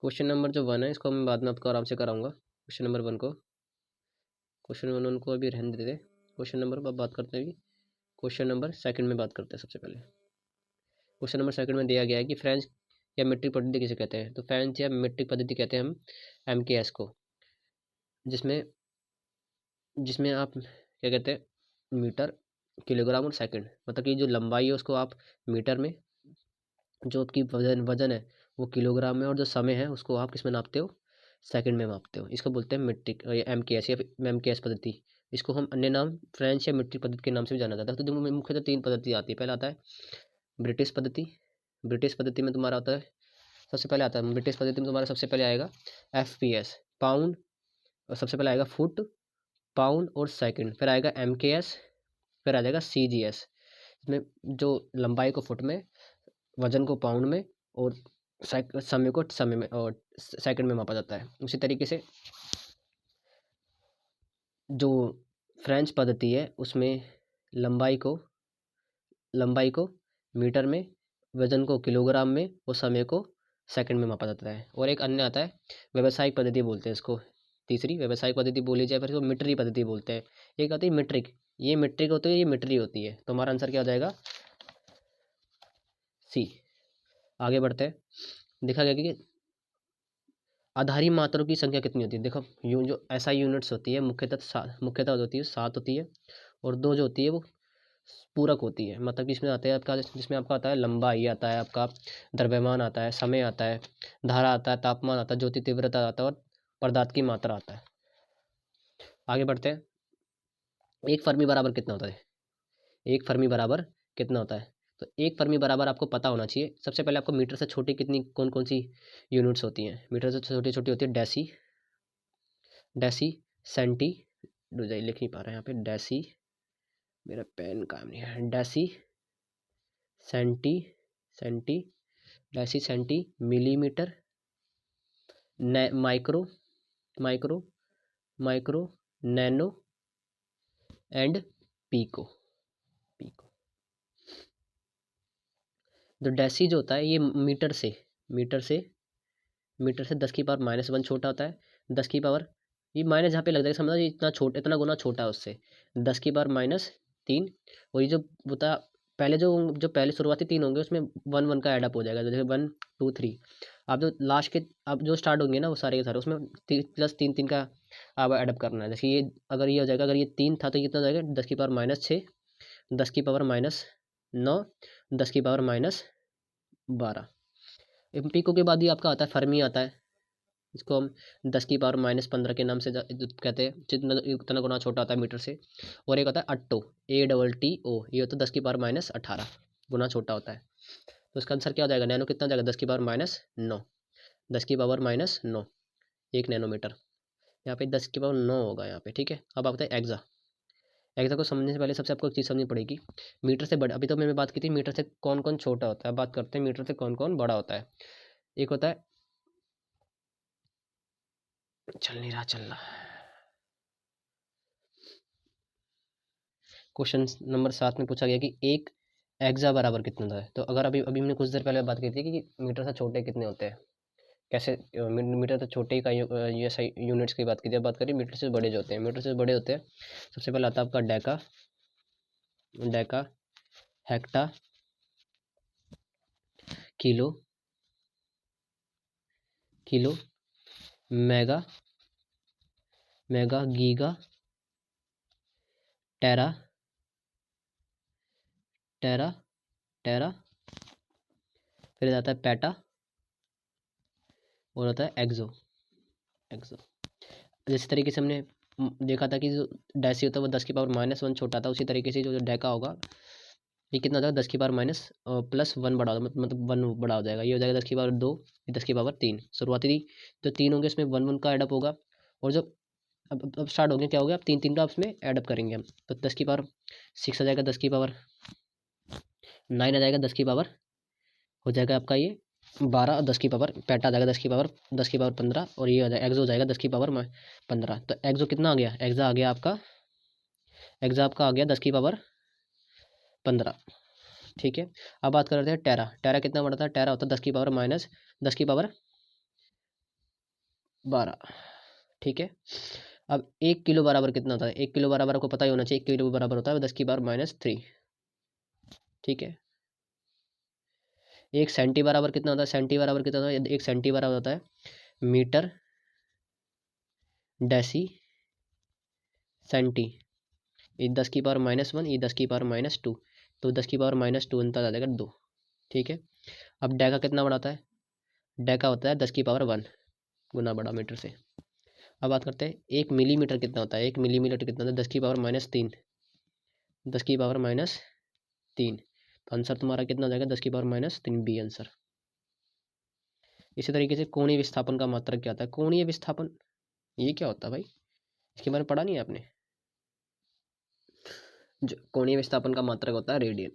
Question number जो 1 है इसको मैं बाद में आपको आराम से कराऊंगा। क्वेश्चन नंबर 1 को, क्वेश्चन 1 को अभी रहने देते, क्वेश्चन नंबर पर बात करते हैं। क्वेश्चन नंबर 2 में बात करते हैं। सबसे पहले क्वेश्चन नंबर 2 में दिया गया है कि फ्रेंच या मीट्रिक पद्धति किसे कहते हैं। तो फ्रेंच या मीट्रिक पद्धति कहते हैं हम MKS को, जिसमें जिसमें आप क्या कहते हैं, मीटर, किलोग्राम और सेकंड, मतलब कि जो लंबाई है उसको आप मीटर में, जो आपकी वजन है वो किलोग्राम में, और जो समय है उसको आप किस में नापते हो, सेकंड में मापते हो। इसको बोलते हैं मीट्रिक या MKS या MKS पद्धति। इसको हम अन्य नाम फ्रेंच या मीट्रिक पद्धति के नाम से भी जाना जाता है। तो जो मुख्यतः 3 पद्धति आती है। पहला आता है ब्रिटिश पद्धति। ब्रिटिश पद्धति में तुम्हारा आता है, सबसे पहले आता है ब्रिटिश पद्धति में तुम्हारा सबसे पहले आएगा FPS, पाउंड, और सबसे पहले आएगा फुट, पाउंड और सेकंड, फिर आएगा MKS, फिर आ जाएगा CGS। इसमें जो लंबाई को फुट में, वजन को पाउंड में, और समय को समय में और सेकंड में मापा जाता है। उसी तरीके से जो फ्रेंच पद्धति है उसमें लंबाई को मीटर में, वजन को किलोग्राम में और समय को सेकंड में मापा जाता है। और एक अन्य आता है व्यावसायिक पद्धति बोलते हैं इसको। तीसरी व्यावसायिक पद्धति बोली जाए फिर इसको मीट्रिक पद्धति बोलते हैं। एक आती है मीट्रिक, ये मीट्रिक होती है, ये मीट्री होती है। तो हमारा आंसर क्या हो जाएगा, C। आगे बढ़ते हैं। देखा गया कि आधारी मात्रों की संख्या कितनी होती है। देखो जो SI यूनिट्स होती है मुख्यतः होती है 7 होती है, और 2 जो होती है वो पूरक होती है। मतलब कि इसमें आता है आपका, जिसमें आपका आता है लंबाई, आता है आपका द्रव्यमान, आता है समय, आता है धारा, आता है तापमान, आता है ज्योति तीव्रता, आता है और पदार्थ की मात्रा आता है। आगे बढ़ते हैं। एक फर्मी बराबर कितना होता है, एक फर्मी बराबर कितना होता है। तो एक फर्मी बराबर आपको पता होना चाहिए। सबसे पहले आपको मीटर से छोटी कितनी कौन कौन सी यूनिट्स होती हैं। मीटर से छोटी छोटी होती है डेसी, सेंटी, लिख नहीं पा रहा है यहाँ पे, डेसी, मेरा पेन काम नहीं है, deci, centi, centi, deci, centi, millimetre, micro, micro, micro, nano and pico, pico. तो डेसी जो होता है ये मीटर से 10 की पावर -1 छोटा होता है। 10 की पावर, ये माइनस जहाँ पे लग जाएगा समझना, ये इतना गुना छोटा है उससे, 10 की पावर -3। और ये जो होता पहले जो पहले शुरुआती 3 होंगे उसमें 1 1 का एडअप हो जाएगा, जैसे 1 2 3। अब जो लास्ट के अब जो स्टार्ट होंगे ना वो सारे के सारे उसमें +3 का अब एडअप करना है। जैसे ये अगर ये हो जाएगा, अगर ये 3 था तो ये कितना हो जाएगा, 10 की पावर -6, 10 की पावर -9, 10 की पावर -12। पीको के बाद ही आपका आता है फर्मी आता है। इसको हम 10 की पावर -15 के नाम से कहते हैं, जितना उतना गुना छोटा होता है मीटर से। और एक होता है अट्टो, ATTO, ये होता है 10 की पावर -18 गुना छोटा होता है। तो इसका आंसर क्या हो जाएगा, नैनो कितना जाएगा, 10 की पावर -9, 10 की पावर -9, 1 नैनोमीटर। यहाँ पे 10 की पावर 9 होगा यहाँ पे, ठीक है। अब आता है एक्सा। एक्सा को समझने से पहले सबसे आपको एक चीज़ समझनी पड़ेगी। मीटर से बड़ा, अभी तो मैंने बात की थी मीटर से कौन कौन छोटा होता है, बात करते हैं मीटर से कौन कौन बड़ा होता है। एक होता है, चल नहीं रहा, चल रहा। क्वेश्चन नंबर 7 में पूछा गया कि एक एक्सा बराबर कितना होता है। तो अगर अभी अभी हमने कुछ देर पहले बात की थी कि मीटर से छोटे कितने होते हैं, कैसे मीटर से छोटे का ये सही यूनिट्स की बात की थी। अब बात करिए मीटर से बड़े जो होते हैं। मीटर से बड़े होते हैं, सबसे पहले आता है आपका deca, deca, hecto, kilo, kilo, mega, mega, giga, tera, tera, tera, फिर आता है पेटा, और आता है एक्सो, एक्सो। जिस तरीके से हमने देखा था कि जो डेसी होता है वो 10 की पावर -1 छोटा था, उसी तरीके से जो डेका होगा ये कितना होगा, 10 की पावर +1 बड़ा होगा, मतलब 1 बड़ा हो जाएगा। ये हो जाएगा 10 की पावर 2, 10 की पावर 3। शुरुआती जो 3 होंगे उसमें 1 1 का एडअप होगा, और जब अब स्टार्ट हो गया क्या हो गया, अब 3 3 का उसमें एडअप करेंगे हम। तो 10 की पावर 6 आ जाएगा, 10 की पावर 9 आ जाएगा, 10 की पावर हो जाएगा आपका ये 12, और 10 की पावर पेटा आ जाएगा, 10 की पावर 15, और ये हो जाएगा एक्सो हो जाएगा 10 की पावर 15। तो एक्सो कितना आ गया, एक्सा आ गया आपका, एक्सा आपका आ गया 10 की पावर 15, ठीक है। अब बात कर रहे थे टेरा। टेरा कितना बड़ा था, टेरा होता है 10 की पावर -10 की पावर 12। ठीक है। अब 1 किलो बराबर कितना होता है? 1 किलो बराबर आपको पता ही होना चाहिए, 1 किलो बराबर होता है 10⁻³ ठीक है। 1 सेंटी बराबर कितना होता है? सेंटी बराबर कितना होता है? 1 सेंटी बराबर होता है मीटर डेसी सेंटी। ये 10⁻⁻1, ये 10⁻², तो 10⁻² अंतर आ जाएगा 2। ठीक है। अब डेका कितना बड़ा होता है? डेका होता है 10⁻1 गुना बड़ा मीटर से। अब बात करते हैं 1 मिलीमीटर कितना होता है? 1 मिलीमीटर कितना होता है? 10⁻³ 10⁻³ तो आंसर तुम्हारा कितना हो जाएगा? 10⁻³ बी आंसर। इसी तरीके से कोणीय विस्थापन का मात्रक क्या होता है? कोणीय विस्थापन ये क्या होता है भाई? इसके बारे में पढ़ा नहीं है आपने? जो कोणीय विस्थापन का मात्रक होता है रेडियन।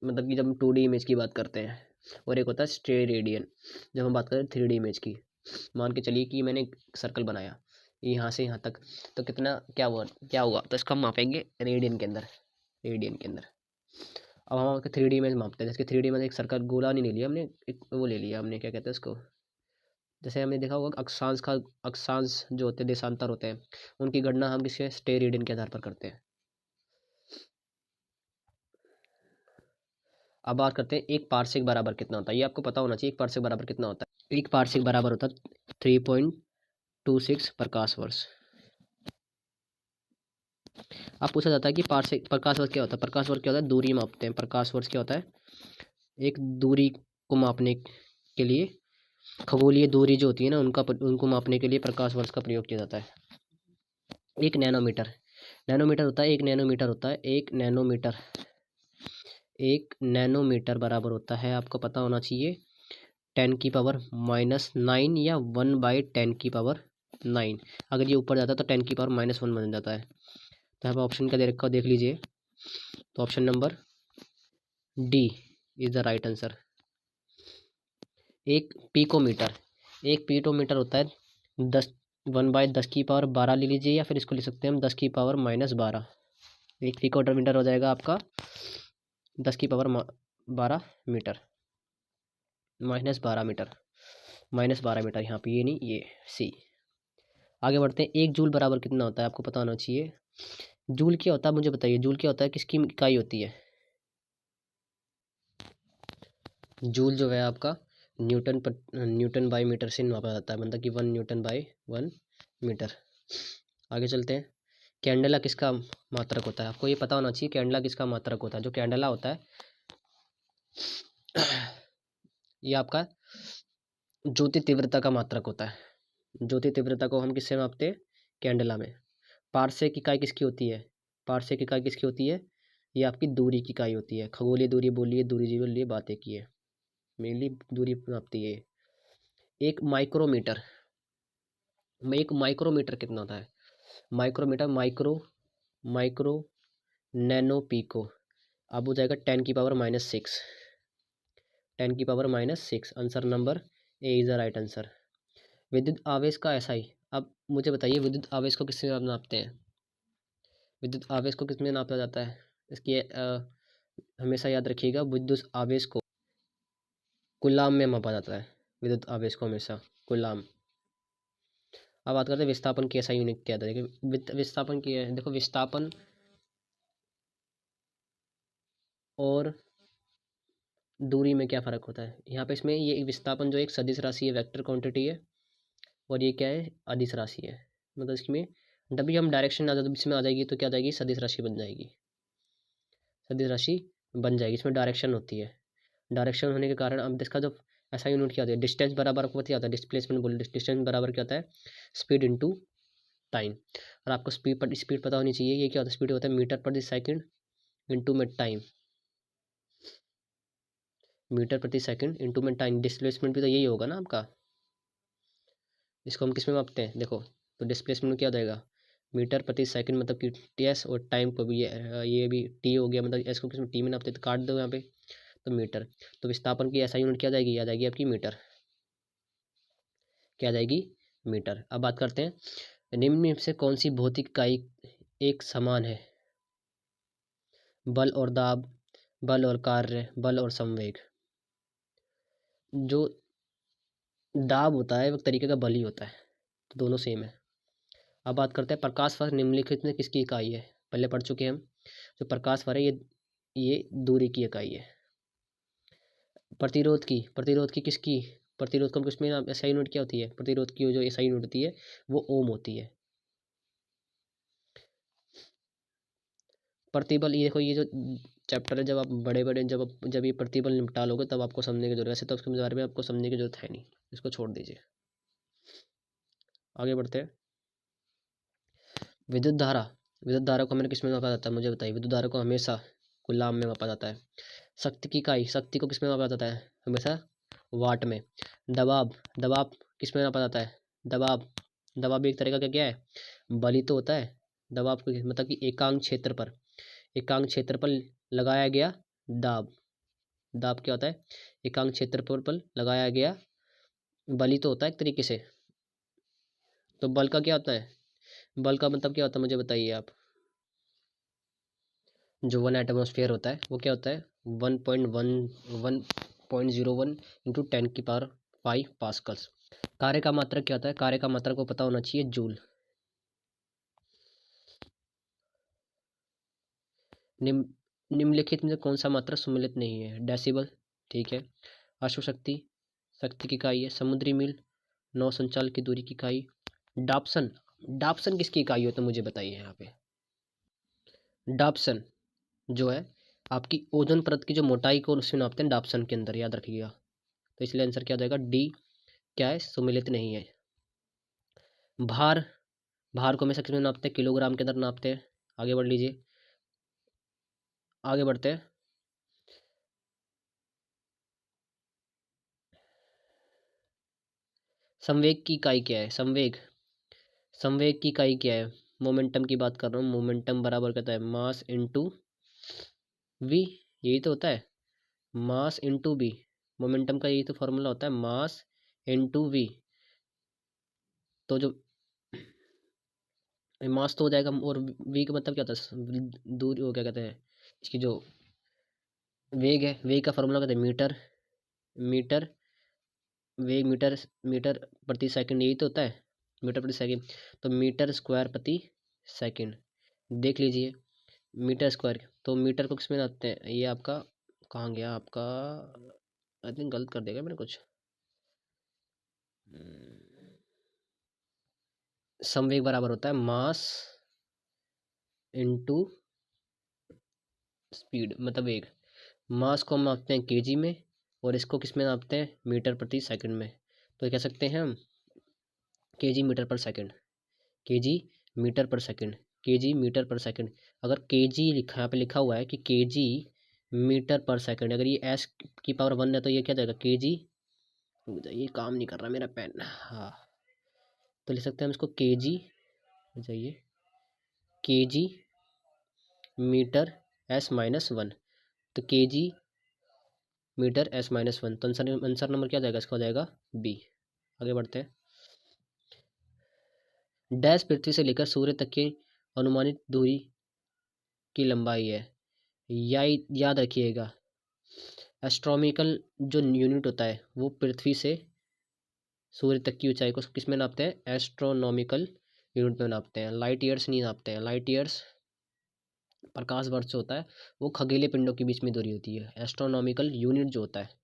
मतलब कि जब हम 2D इमेज की बात करते हैं, और एक होता है स्टेरेडियन जब हम बात करें 3D इमेज की। मान के चलिए कि मैंने सर्कल बनाया यहाँ से यहाँ तक, तो कितना क्या हुआ तो इसको हम मापेंगे रेडियन के अंदर। अब हम 3D इमेज मापते हैं। जैसे 3D इमेज एक सर्कल गोला नहीं ले लिया हमने, एक वो ले लिया हमने, क्या कहते हैं उसको, जैसे हमने देखा होगा अक्षांश जो होते हैं, देशांतर होते हैं, उनकी गणना हम किसके स्टेरेडियन के आधार पर करते हैं। अब बात करते हैं एक पारसेक बराबर कितना होता है। ये आपको पता होना चाहिए, एक पारसेक बराबर कितना होता है। एक पारसेक बराबर होता है 3.26 प्रकाश वर्ष। अब पूछा जाता है कि पारसेक प्रकाश वर्ष क्या होता है? प्रकाश वर्ष क्या होता है? दूरी मापते हैं। प्रकाश वर्ष क्या होता है? एक दूरी को मापने के लिए, खगोलीय दूरी जो होती है ना, उनको मापने के लिए प्रकाश वर्ष का प्रयोग किया जाता है। एक नैनोमीटर होता है, एक नैनोमीटर बराबर होता है, आपको पता होना चाहिए 10⁻⁻9 या 1/10⁹। अगर ये ऊपर जाता है तो 10⁻⁻1 बन जाता है। तो यहाँ पर ऑप्शन क्या दे रखा देख लीजिए, तो option number D is the right answer. एक पीकोमीटर होता है 1/10⁻12 ले लीजिए, या फिर इसको ले सकते हैं हम 10⁻−12। एक पिकोमीटर हो जाएगा आपका 10⁻12 मीटर, -12 मीटर यहाँ पे, ये नहीं, ये सी। आगे बढ़ते हैं। एक जूल बराबर कितना होता है? आपको पता होना चाहिए। जूल क्या होता है मुझे बताइए, जूल क्या होता है, किसकी इकाई होती है? जूल जो है आपका न्यूटन बाई मीटर से मापा जाता है, मतलब कि 1 न्यूटन बाई 1 मीटर। आगे चलते हैं। कैंडेला किसका मात्रक होता है? आपको ये पता होना चाहिए कैंडेला किसका मात्रक होता है। जो कैंडेला होता है ये आपका ज्योति तीव्रता का मात्रक होता है। ज्योति तीव्रता को हम किससे मापते हैं? कैंडेला में। पारसेक इकाई किसकी होती है? पारसेक इकाई किसकी होती है? ये आपकी दूरी की इकाई होती है। खगोलीय दूरी बोलिए, दूरी जी बोलिए, बातें की है, मेनली दूरी नापती है। एक माइक्रोमीटर कितना होता है? Micro nano pico. अब हो जाएगा 10⁻⁻6। Answer number A is the right answer. विद्युत आवेश का SI। अब मुझे बताइए विद्युत आवेश को किससे नापते हैं? विद्युत आवेश को किसमें नापा जाता है? इसकी हमेशा याद रखिएगा, विद्युत आवेश को कूलाम में मापा जाता है। विद्युत आवेश को हमेशा कूलाम। अब बात करते हैं विस्थापन की SI यूनिट क्या है। विस्थापन की है, देखो विस्थापन और दूरी में क्या फ़र्क होता है यहाँ पे? इसमें ये विस्थापन जो एक सदिश राशि है, वेक्टर क्वांटिटी है, और ये क्या है? अदिश राशि है। मतलब इसमें जब भी हम डायरेक्शन इसमें आ जाएगी तो क्या आ जाएगी? सदिश राशि बन जाएगी। इसमें डायरेक्शन होती है। डायरेक्शन होने के कारण अब इसका जो ऐसा यूनिट क्या होता है? डिस्टेंस बराबर आपको क्या होता है? डिस्प्लेसमेंट बोल, डिस्टेंस बराबर क्या होता है? Speed into time. और आपको स्पीड पता होनी चाहिए। ये क्या होता है? स्पीड होता है मीटर प्रति सेकंड इनटू में टाइम। मीटर प्रति सेकंड इनटू में टाइम। डिस्प्लेसमेंट भी तो यही होगा ना आपका। इसको हम किस में मापते हैं? देखो, तो डिस्प्लेसमेंट क्या हो जाएगा? मीटर प्रति सेकंड, मतलब कि TS, और टाइम को भी ये भी टी हो गया, मतलब इसको किस में टी में नापते हैं, तो काट दो यहाँ पे, तो मीटर। तो विस्थापन की SI यूनिट क्या जाएगी? आ जाएगी आपकी मीटर। क्या जाएगी? मीटर। अब बात करते हैं निम्न में से कौन सी भौतिक इकाई एक समान है? बल और दाब, बल और कार्य, बल और संवेग। जो दाब होता है वो एक तरीके का बल ही होता है। तो दोनों सेम है। अब बात करते हैं प्रकाश वर्ष निम्नलिखित में किसकी इकाई है। पहले पढ़ चुके हैं हम। जो प्रकाश वर्ष है ये दूरी की इकाई है। प्रतिरोध की किसकी, प्रतिरोध को किसमें एसआई यूनिट क्या होती है, प्रतिरोध की जो एसआई यूनिट होती है वो ओम होती है। प्रतिबल, ये देखो ये जो चैप्टर है, जब आप बड़े बड़े जब ये प्रतिबल निपटा लोगे तब आपको समझने की जरूरत है। वैसे तो उसके बारे में आपको समझने की जरूरत है नहीं, इसको छोड़ दीजिए। आगे बढ़ते हैं। विद्युत धारा को मैंने किस में मापा जाता है, मुझे बताइए। विद्युत धारा को हमेशा कूलाम में मापा जाता है। शक्ति की इकाई, शक्ति को किस में मापा जाता है, हमेशा वाट में। दबाव किस में मापा जाता है, दबाव भी एक तरह का क्या है, बल ही तो होता है। दबाव को मतलब कि एकांक क्षेत्र पर लगाया गया दाब क्या होता है, एकांक क्षेत्र पर लगाया गया बल ही तो होता है एक तरीके से। तो बल का क्या होता है, बल का मतलब क्या होता है मुझे बताइए आप। जो 1 एटमॉस्फेयर होता है वो क्या होता है, 1.01 इंटू 10⁵ पास्कल्स। कार्य का मात्रक क्या होता है, कार्य का मात्रक को पता होना चाहिए, जूल। निम्नलिखित में कौन सा मात्रक सम्मिलित नहीं है, डेसिबल, ठीक है। अश्वशक्ति, शक्ति की इकाई है। समुद्री मील, नौ संचाल की दूरी की इकाई। डाप्सन किसकी इकाई हो तो मुझे बताइए यहाँ पे। डाप्सन जो है आपकी ओजोन परत की जो मोटाई को उसमें नापते हैं डाप्सन के अंदर, याद रखिएगा। तो इसलिए आंसर क्या हो जाएगा, डी क्या है, सम्मिलित नहीं है। भार को हमेशा किसमें नापते हैं, किलोग्राम के अंदर नापते हैं। आगे बढ़ लीजिए, आगे बढ़ते हैं। संवेग की इकाई क्या है, संवेग की इकाई क्या है, मोमेंटम की बात कर रहा हूँ। मोमेंटम बराबर कहता है मास इंटू वी, यही तो होता है, मास इंटू वी। मोमेंटम का यही तो फॉर्मूला होता है, मास इंटू वी। तो जो मास तो हो जाएगा, और वी का मतलब क्या होता है, दूरी, वो क्या कहते हैं इसकी जो वेग है, वेग का फॉर्मूला कहते हैं मीटर वेग, मीटर प्रति सेकंड, यही तो होता है, मीटर प्रति सेकंड। तो मीटर स्क्वायर प्रति सेकंड, देख लीजिए मीटर स्क्वायर। तो मीटर को किसमें नापते हैं, ये आपका कहाँ गया आपका, आई थिंक गलत कर देगा मैंने कुछ। संवेग बराबर होता है मास इंटू स्पीड, मतलब वेग। मास को हम नापते हैं केजी में, और इसको किस में नापते हैं, मीटर प्रति सेकंड में। तो कह सकते हैं हम केजी मीटर पर सेकंड, केजी मीटर पर सेकंड, केजी मीटर पर सेकंड। अगर केजी लिखा, यहाँ पे लिखा हुआ है कि केजी मीटर पर सेकंड, अगर ये एस की पावर 1 है तो ये क्या जाएगा, केजी, ये काम नहीं कर रहा मेरा पेन, हाँ। तो लिख सकते हैं हम इसको केजी, जाइए केजी मीटर S-1। तो केजी मीटर S-1, तो आंसर नंबर क्या जाएगा, इसका हो जाएगा बी। आगे बढ़ते हैं। डैश पृथ्वी से लेकर सूर्य तक की अनुमानित दूरी की लंबाई है, या याद रखिएगा एस्ट्रोनॉमिकल जो यूनिट होता है वो पृथ्वी से सूर्य तक की ऊंचाई को किस में नापते हैं, एस्ट्रोनॉमिकल यूनिट में नापते हैं, लाइट ईयर्स नहीं नापते हैं। लाइट ईयर्स प्रकाश वर्ष जो होता है वो खगोलीय पिंडों के बीच में दूरी होती है। एस्ट्रोनॉमिकल यूनिट जो होता है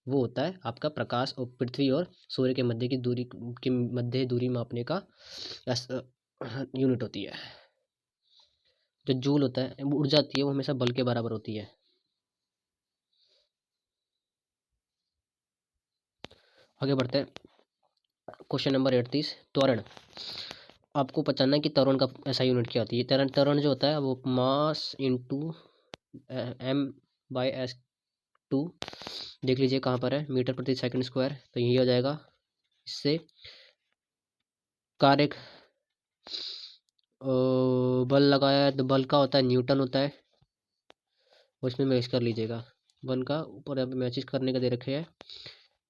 वो होता है आपका प्रकाश और पृथ्वी और सूर्य के मध्य की दूरी के मध्य दूरी मापने का यूनिट होती है। जो जूल होता है, ऊर्जा होती है, वो हमेशा बल के बराबर होती है। आगे बढ़ते हैं। क्वेश्चन नंबर 38, त्वरण। आपको पहचानना है कि त्वरण का ऐसा यूनिट क्या होती है। त्वरण जो होता है वो मास इंटू m/s²। देख लीजिए कहाँ पर है, मीटर प्रति सेकंड स्क्वायर, तो यही हो जाएगा। इससे कार्य बल लगाया है तो बल का होता है न्यूटन होता है, उसमें मैच कर लीजिएगा। वन का ऊपर यहाँ पे मैचेस करने का दे रखे हैं,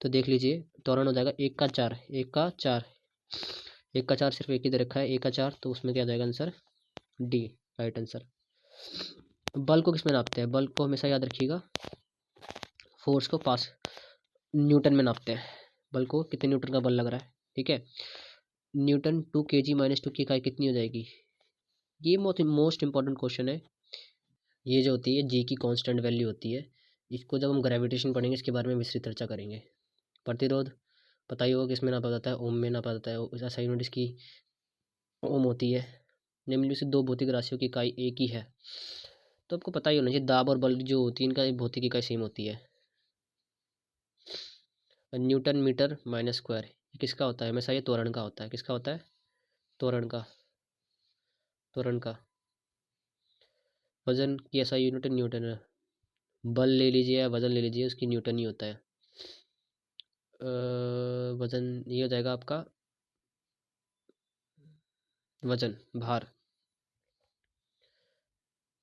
तो देख लीजिए त्वरण हो जाएगा 1/4, 1/4, 1/4 सिर्फ एक ही दे रखा है, 1/4, तो उसमें क्या जाएगा आंसर, डी राइट आंसर। बल को किसमें नापते हैं, बल को हमेशा याद रखिएगा फोर्स को पास न्यूटन में नापते हैं। बल को कितने न्यूटन का बल लग रहा है, ठीक है। न्यूटन 2 kg माइनस 2 की इकाई कितनी हो जाएगी? ये मोस्ट इंपॉर्टेंट क्वेश्चन है। ये जो होती है जी की कांस्टेंट वैल्यू होती है, इसको जब हम ग्रेविटेशन पढ़ेंगे इसके बारे में विस्तृत चर्चा करेंगे। प्रतिरोध पता ही होगा किसमें नापा जाता है, ओम में नापा जाता है। ऐसा यूनिट इसकी ओम होती है। निम्नलिखित से दो भौतिक राशियों की इकाई एक ही है, तो आपको पता ही होना चाहिए दाब और बल जो होती है इनका भौतिक इकाई सेम होती है। न्यूटन मीटर माइनस स्क्वायर ये किसका होता है? हमेशा ये त्वरण का होता है। किसका होता है? त्वरण का। त्वरण का। वजन की ऐसा यूनिट न्यूटन है। बल ले लीजिए या वजन ले लीजिए, उसकी न्यूटन ही होता है। वजन ये हो जाएगा आपका वजन भार।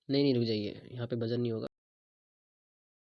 नहीं रुक जाइए, यहाँ पे वजन नहीं होगा।